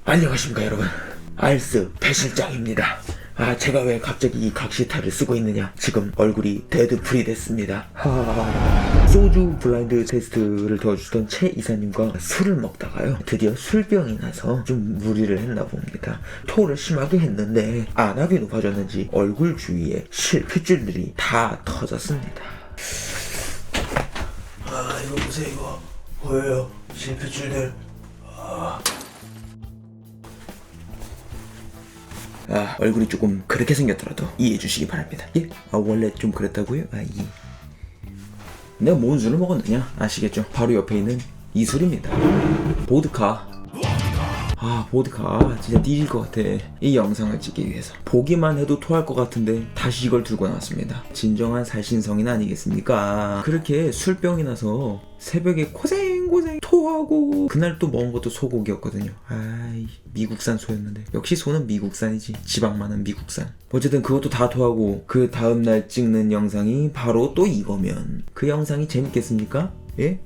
안녕하십니까 여러분, 알스 배실장입니다. 제가 왜 갑자기 이 각시탈을 쓰고 있느냐, 지금 얼굴이 데드풀이 됐습니다. 소주 블라인드 테스트를 도와주던 최 이사님과 술을 먹다가요, 드디어 술병이 나서 좀 무리를 했나 봅니다. 토를 심하게 했는데 안 하기도 봐줬는지 얼굴 주위에 실핏줄들이 다 터졌습니다. 이거 보세요. 이거 보여요? 실핏줄들. 얼굴이 조금 그렇게 생겼더라도 이해해 주시기 바랍니다. 예? 원래 좀 그랬다고요? 예. 내가 뭔 술을 먹었느냐 아시겠죠? 바로 옆에 있는 이 술입니다. 보드카. 보드카 진짜 뒤질 것 같아. 이 영상을 찍기 위해서 보기만 해도 토할 것 같은데 다시 이걸 들고 나왔습니다. 진정한 살신성인 아니겠습니까? 그렇게 술병이 나서 새벽에 고생 토하고, 그날 또 먹은 것도 소고기였거든요. 미국산 소였는데 역시 소는 미국산이지, 지방 많은 미국산. 어쨌든 그것도 다 토하고 그 다음날 찍는 영상이 바로 또 이거면 그 영상이 재밌겠습니까? 예?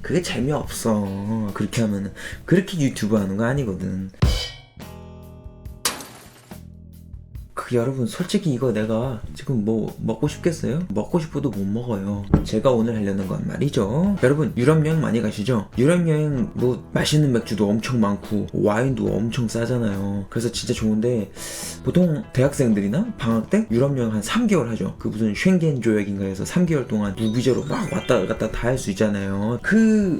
그게 재미없어. 그렇게 하면은. 그렇게 유튜브 하는 거 아니거든. 여러분, 솔직히 이거 내가 지금 뭐 먹고 싶겠어요? 먹고 싶어도 못 먹어요. 제가 오늘 하려는 건 말이죠, 여러분, 유럽 여행 많이 가시죠? 유럽 여행 뭐 맛있는 맥주도 엄청 많고 와인도 엄청 싸잖아요. 그래서 진짜 좋은데, 보통 대학생들이나 방학 때 유럽 여행 한 3개월 하죠. 그 무슨 쉔겐 조약인가 해서 3개월 동안 무비자로 막 왔다 갔다 다 할 수 있잖아요.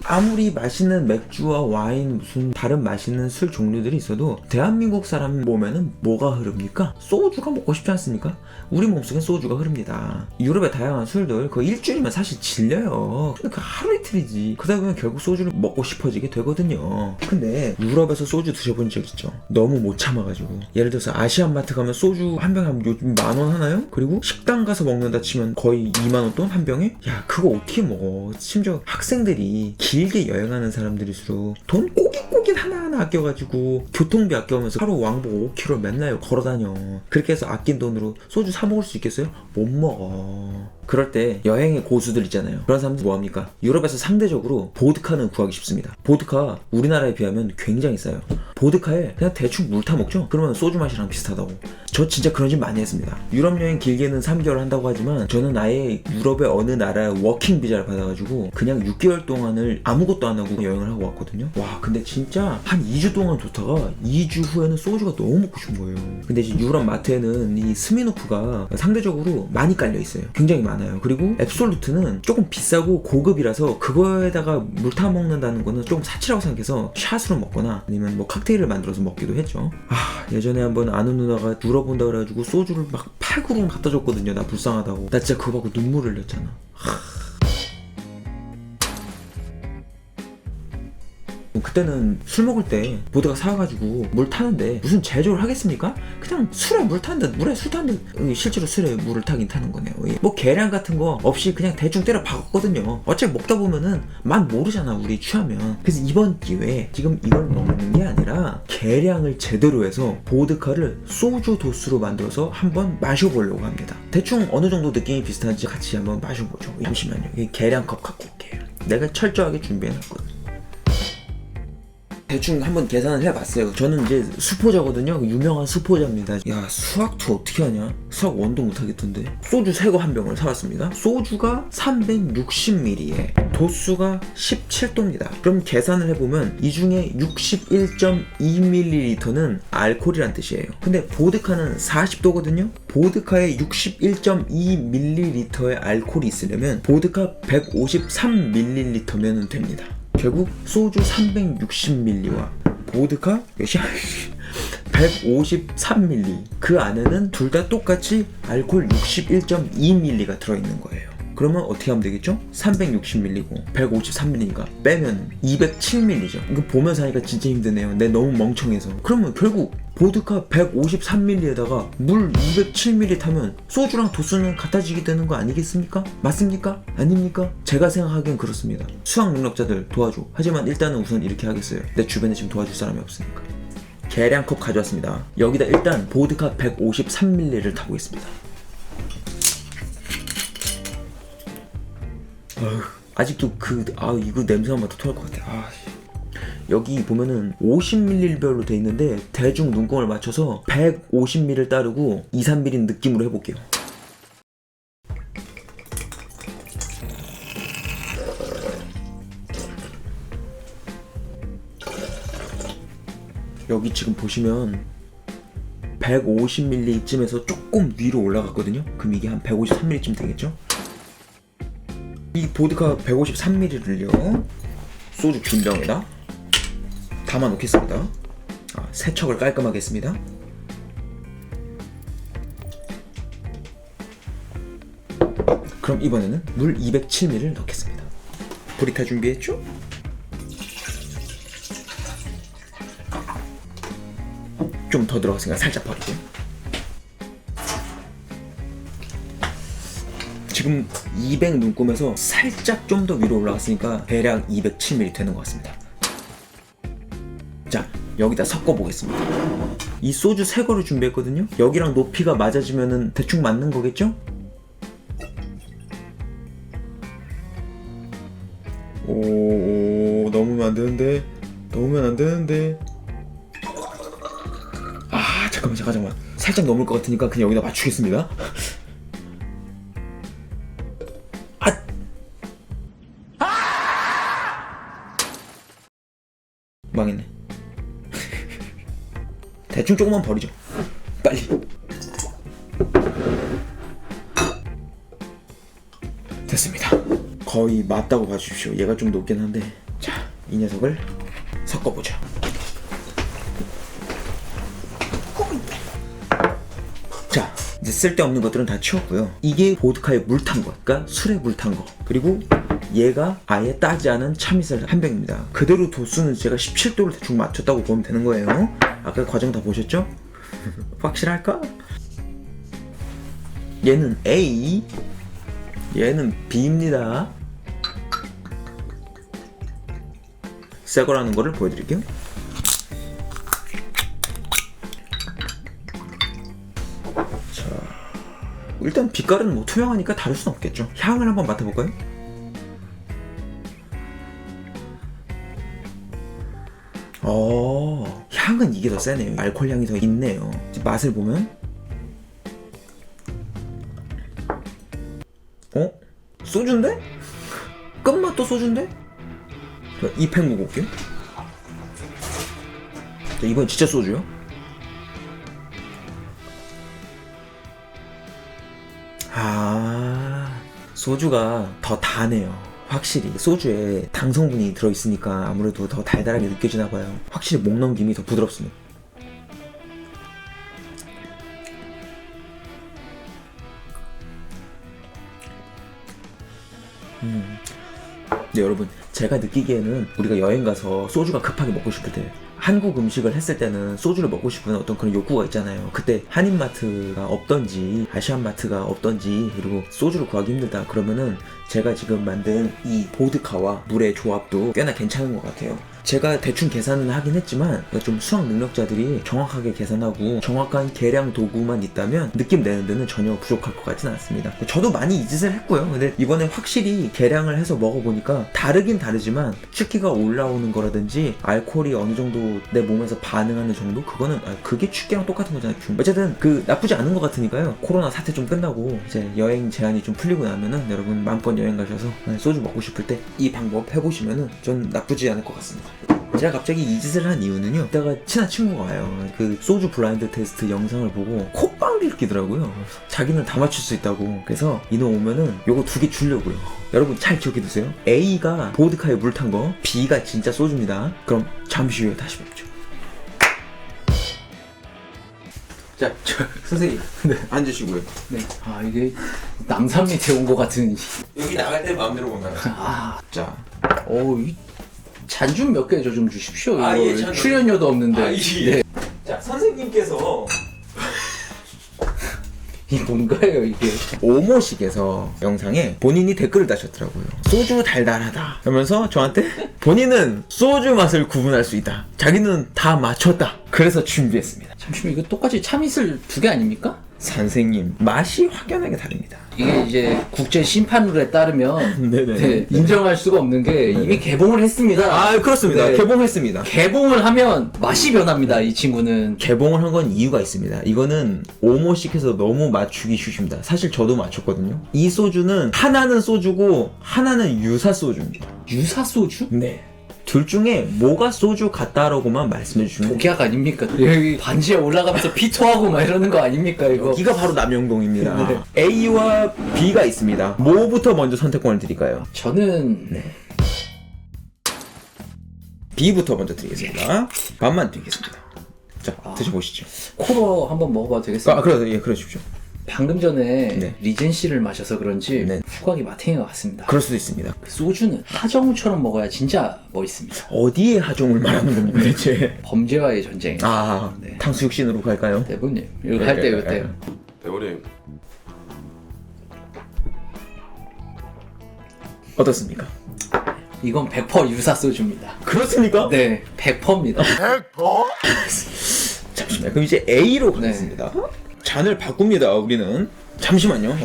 아무리 맛있는 맥주와 와인, 무슨 다른 맛있는 술 종류들이 있어도 대한민국 사람 몸에는 뭐가 흐릅니까? 소주가 먹고 싶지 않습니까? 우리 몸속엔 소주가 흐릅니다. 유럽의 다양한 술들 그 일주일이면 사실 질려요. 그 하루 이틀이지. 그러다 보면 결국 소주를 먹고 싶어지게 되거든요. 근데 유럽에서 소주 드셔본 적 있죠? 너무 못 참아가지고. 예를 들어서 아시안마트 가면 소주 한 병에 요즘 10,000원 하나요? 그리고 식당 가서 먹는다 치면 거의 20,000원 돈 한 병에? 야, 그거 어떻게 먹어? 심지어 학생들이 길게 여행하는 사람들일수록 돈 꼬깃꼬깃 하나하나 아껴가지고 교통비 아껴오면서 하루 왕복 5km 맨날 걸어다녀. 그렇게 해서 아낀 돈으로 소주 사 먹을 수 있겠어요? 못 먹어. 그럴 때 여행의 고수들 있잖아요. 그런 사람들 뭐합니까? 유럽에서 상대적으로 보드카는 구하기 쉽습니다. 보드카 우리나라에 비하면 굉장히 싸요. 보드카에 그냥 대충 물 타 먹죠? 그러면 소주 맛이랑 비슷하다고. 저 진짜 그런 짓 많이 했습니다. 유럽 여행 길게는 3개월 한다고 하지만 저는 아예 유럽의 어느 나라에 워킹 비자를 받아가지고 그냥 6개월 동안을 아무것도 안 하고 여행을 하고 왔거든요. 와, 근데 진짜 한 2주 동안 좋다가 2주 후에는 소주가 너무 먹고 싶은 거예요. 근데 이제 유럽 마트에는 이 스미노프가 상대적으로 많이 깔려 있어요. 굉장히 많아요. 그리고 앱솔루트는 조금 비싸고 고급이라서 그거에다가 물 타 먹는다는 거는 조금 사치라고 생각해서 샷으로 먹거나 아니면 뭐 칵테일을 만들어서 먹기도 했죠. 예전에 한번 아는 누나가 물어본다 그래가지고 소주를 막 8구름 갖다 줬거든요. 나 불쌍하다고. 나 진짜 그거 받고 눈물을 흘렸잖아. 그때는 술 먹을 때 보드카 사와가지고 물 타는데 무슨 제조를 하겠습니까? 그냥 술에 물 타는데, 물에 술 타는데 실제로 술에 물을 타긴 타는 거네요. 뭐 계량 같은 거 없이 그냥 대충 때려 박았거든요. 어차피 먹다 보면은 맛 모르잖아, 우리 취하면. 그래서 이번 기회에 지금 이걸 먹는 게 아니라 계량을 제대로 해서 보드카를 소주 도수로 만들어서 한번 마셔보려고 합니다. 대충 어느 정도 느낌이 비슷한지 같이 한번 마셔보죠. 잠시만요, 이 계량컵 갖고 올게요. 내가 철저하게 준비해놨거든. 대충 한번 계산을 해봤어요. 저는 이제 수포자거든요. 유명한 수포자입니다. 야, 수학도 어떻게 하냐? 수학 원도 못하겠던데. 소주 새거 한 병을 사왔습니다. 소주가 360ml에 도수가 17도입니다. 그럼 계산을 해보면 이 중에 61.2ml는 알코올이란 뜻이에요. 근데 보드카는 40도거든요. 보드카에 61.2ml의 알코올이 있으려면 보드카 153ml면 됩니다. 결국 소주 360ml와 보드카 몇이야? 153ml. 그 안에는 둘 다 똑같이 알코올 61.2ml가 들어있는 거예요. 그러면 어떻게 하면 되겠죠? 360ml고 153ml니까 빼면 207ml죠. 이거 보면서 하니까 진짜 힘드네요. 내 너무 멍청해서. 그러면 결국 보드카 153ml에다가 물 207ml 타면 소주랑 도수는 같아지게 되는 거 아니겠습니까? 맞습니까? 아닙니까? 제가 생각하기엔 그렇습니다. 수학 능력자들 도와줘. 하지만 일단은 우선 이렇게 하겠어요. 내 주변에 지금 도와줄 사람이 없으니까. 계량컵 가져왔습니다. 여기다 일단 보드카 153ml를 타고 있습니다. 아직도 이거 냄새만 맡아 토할 것 같아. 여기 보면은 50ml별로 돼 있는데 대충 눈금을 맞춰서 150ml를 따르고 2, 3ml 느낌으로 해볼게요. 여기 지금 보시면 150ml쯤에서 조금 위로 올라갔거든요. 그럼 이게 한 153ml쯤 되겠죠? 이 보드카 153ml를요 소주 빈병에다 담아 놓겠습니다. 세척을 깔끔하게 했습니다. 그럼 이번에는 물 207ml를 넣겠습니다. 브리타 준비했죠? 좀 더 들어갔으니까 살짝 버리고. 지금 200 눈금에서 살짝 좀 더 위로 올라갔으니까 대략 207ml 되는 것 같습니다. 자, 여기다 섞어 보겠습니다. 이 소주 새 거를 준비했거든요. 여기랑 높이가 맞아지면은 대충 맞는 거겠죠? 오, 넣으면 안 되는데. 넣으면 안 되는데. 잠깐만. 살짝 넘을 것 같으니까 그냥 여기다 맞추겠습니다. 망했네. 대충 조금만 버리죠. 빨리. 됐습니다. 거의 맞다고 봐주십시오. 얘가 좀 높긴 한데. 자, 이 녀석을 섞어보죠. 자, 이제 쓸데없는 것들은 다 치웠고요. 이게 보드카에 물 탄 거, 그러니까 술에 물 탄 거. 그리고 얘가 아예 따지 않은 참이슬 한 병입니다. 그대로 도수는 제가 17도를 대충 맞췄다고 보면 되는 거예요. 아까 과정 다 보셨죠? 확실할까? 얘는 A, 얘는 B입니다. 새 거라는 거를 보여드릴게요. 일단 빛깔은 뭐 투명하니까 다를 순 없겠죠. 향을 한번 맡아볼까요? 향은 이게 더 세네요. 알코올 향이 더 있네요. 맛을 보면 소주인데? 끝맛도 소주인데? 이 팩 먹어볼게요. 자, 이건 진짜 소주요. 소주가 더 다네요. 확실히 소주에 당 성분이 들어있으니까 아무래도 더 달달하게 느껴지나 봐요. 확실히 목 넘김이 더 부드럽습니다. 네, 여러분, 제가 느끼기에는 우리가 여행 가서 소주가 급하게 먹고 싶을 때, 한국 음식을 했을 때는 소주를 먹고 싶은 어떤 그런 욕구가 있잖아요. 그때 한인마트가 없던지 아시안마트가 없던지, 그리고 소주를 구하기 힘들다 그러면은 제가 지금 만든 이 보드카와 물의 조합도 꽤나 괜찮은 것 같아요. 제가 대충 계산은 하긴 했지만 좀 수학 능력자들이 정확하게 계산하고 정확한 계량 도구만 있다면 느낌 내는 데는 전혀 부족할 것 같지는 않습니다. 저도 많이 이 짓을 했고요. 근데 이번에 확실히 계량을 해서 먹어보니까 다르긴 다르지만 취기가 올라오는 거라든지 알코올이 어느 정도 내 몸에서 반응하는 정도? 그거는 그게 취기랑 똑같은 거잖아요. 어쨌든 나쁘지 않은 것 같으니까요. 코로나 사태 좀 끝나고 이제 여행 제한이 좀 풀리고 나면은 여러분 마음껏 여행 가셔서 소주 먹고 싶을 때 이 방법 해보시면은 전 나쁘지 않을 것 같습니다. 제가 갑자기 이 짓을 한 이유는요, 이따가 친한 친구가 와요. 그 소주 블라인드 테스트 영상을 보고 콧방귀를 끼더라고요. 자기는 다 맞출 수 있다고. 그래서 이놈 오면은 요거 2개 주려고요. 여러분 잘 기억해두세요. A가 보드카에 물 탄 거, B가 진짜 소주입니다. 그럼 잠시 후에 다시 뵙죠. 자, 선생님, 네, 앉으시고요. 네. 이게 남산 밑에 온 것 같은. 여기 나갈 때 마음대로 보면. 자, 이 잔좀 몇 개 좀 주십시오. 예, 출연료도 없는데. 네. 자, 선생님께서 이 뭔가요 이게? 오모식에서 영상에 본인이 댓글을 다셨더라고요. 소주 달달하다 하면서 저한테 본인은 소주 맛을 구분할 수 있다. 자기는 다 맞췄다. 그래서 준비했습니다. 잠시만, 이거 똑같이 참이슬 2개 아닙니까? 선생님, 맛이 확연하게 다릅니다. 이게 이제 국제 심판룰에 따르면 네네. 네, 인정할 수가 없는 게 이미 개봉을 했습니다. 아, 그렇습니다. 네. 개봉했습니다. 개봉을 하면 맛이 변합니다. 이 친구는. 개봉을 한 건 이유가 있습니다. 이거는 오모식해서 너무 맞추기 쉬웁니다. 사실 저도 맞췄거든요. 이 소주는 하나는 소주고 하나는 유사 소주입니다. 유사 소주? 네. 둘 중에 뭐가 소주 같다라고만 말씀해 주시면 독약 아닙니까? 여기 반지에 올라가면서 피토하고 막 이러는 거 아닙니까 이거? 여기가 바로 남영동입니다. 네. A와 B가 있습니다. 뭐부터 먼저 선택권을 드릴까요? 저는 B부터 먼저 드리겠습니다. 반만 드리겠습니다. 자, 드셔보시죠. 코로 한번 먹어봐도 되겠습니까? 그러십시오. 방금 전에 네. 리젠시를 마셔서 그런지 네. 후각이 마탱인 것 같습니다. 그럴 수도 있습니다. 소주는 하정우처럼 먹어야 진짜 멋있습니다. 어디에 하종을 말하는 겁니까, 대체? 범죄와의 전쟁. 아, 네. 탕수육 씬으로 갈까요? 대부님 이거 할 때 이거 때 대본님 어떻습니까? 이건 100% 유사 소주입니다. 그렇습니까? 네, 100%입니다. 잠시만요. 그럼 이제 A로 가겠습니다. 잔을 바꿉니다, 우리는. 잠시만요.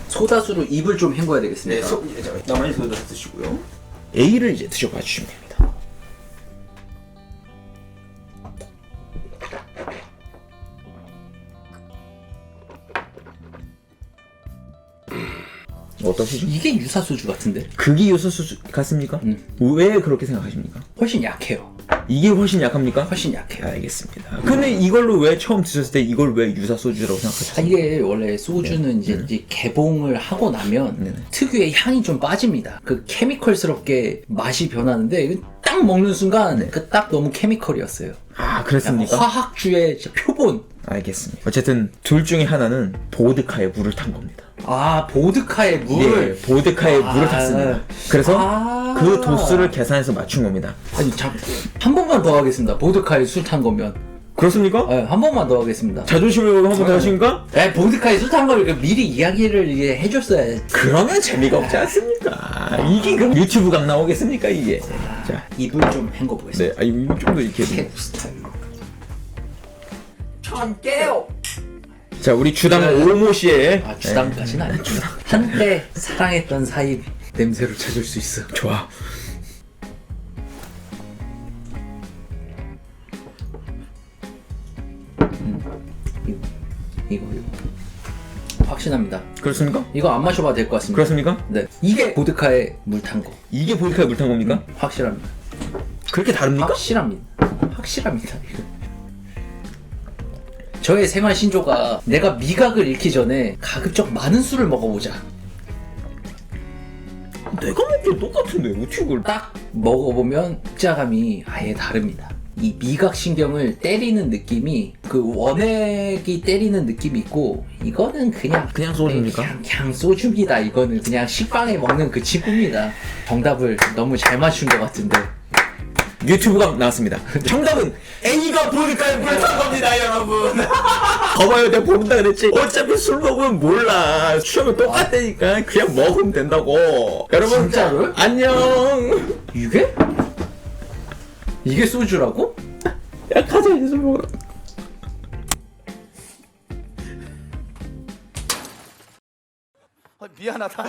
소다수로 입을 좀 헹궈야 되겠습니다. 나만이 소다 드시고요. A를 이제 드셔봐 주시면 됩니다. 어떠시죠? 이게 유사 소주 같은데 극이 요소수 같습니까? 왜 그렇게 생각하십니까? 훨씬 약해요. 이게 훨씬 약합니까? 훨씬 약해요. 알겠습니다. 근데 이걸로 왜 처음 드셨을 때 이걸 왜 유사 소주라고 아, 생각하셨어요? 이게 원래 소주는 이제 개봉을 하고 나면 특유의 향이 좀 빠집니다. 그 케미컬스럽게 맛이 변하는데 이건 딱 먹는 순간 그 딱 너무 케미컬이었어요. 아, 약간 그랬습니까? 화학주의 진짜 표본. 알겠습니다. 어쨌든 둘 중에 하나는 보드카에 물을 탄 겁니다. 아, 보드카의 물. 예, 보드카에 물을 탔습니다. 그래서 그 도수를 계산해서 맞춘 겁니다. 아니 한 번만 더 하겠습니다. 보드카에 술 탄 거면. 그렇습니까? 네, 한 번만 더 하겠습니다. 자존심을 한 번 더 하십니까? 네, 보드카에 술 탄 거를 미리 이야기를 이제 해줬어야지. 그러면 재미가 없지 않습니까? 이게 그럼 유튜브 강 나오겠습니까, 이게? 자, 입을 좀 헹궈 보겠습니다. 네, 이거 좀 더 이렇게. 태국 스타일로. 천 개요. 자, 우리 주당 오모 씨의 아, 주당까지는 아니죠. 한때 사랑했던 사이 냄새를 찾을 수 있어. 좋아. 이거 확신합니다. 그렇습니까? 이거 안 마셔봐도 될 것 같습니다. 그렇습니까? 네, 이게 보드카에 물 탄 거. 이게 보드카에 물 탄 겁니까? 확실합니다. 그렇게 다릅니까? 확실합니다. 확실합니다. 이거. 저의 생활 신조가 내가 미각을 잃기 전에 가급적 많은 술을 먹어보자. 내가 먹기엔 똑같은데 어떻게 그걸 딱 먹어보면 입자감이 아예 다릅니다. 이 미각 신경을 때리는 느낌이 그 원액이 때리는 느낌이 있고 이거는 그냥 소주입니까? 그냥 소주입니다. 이거는 그냥 식빵에 먹는 그 친구입니다. 정답을 너무 잘 맞춘 것 같은데 유튜브가 나왔습니다. 정답은 A가 보드카에 물 탄 겁니다, 여러분. 봐봐요, 내가 모른다 그랬지. 어차피 술 먹으면 몰라. 취하면 똑같다니까. 그냥 먹으면 된다고. 여러분, 진짜로요? 안녕. 이게 소주라고? 야, 가자, 이제 술 먹으러. 미안하다.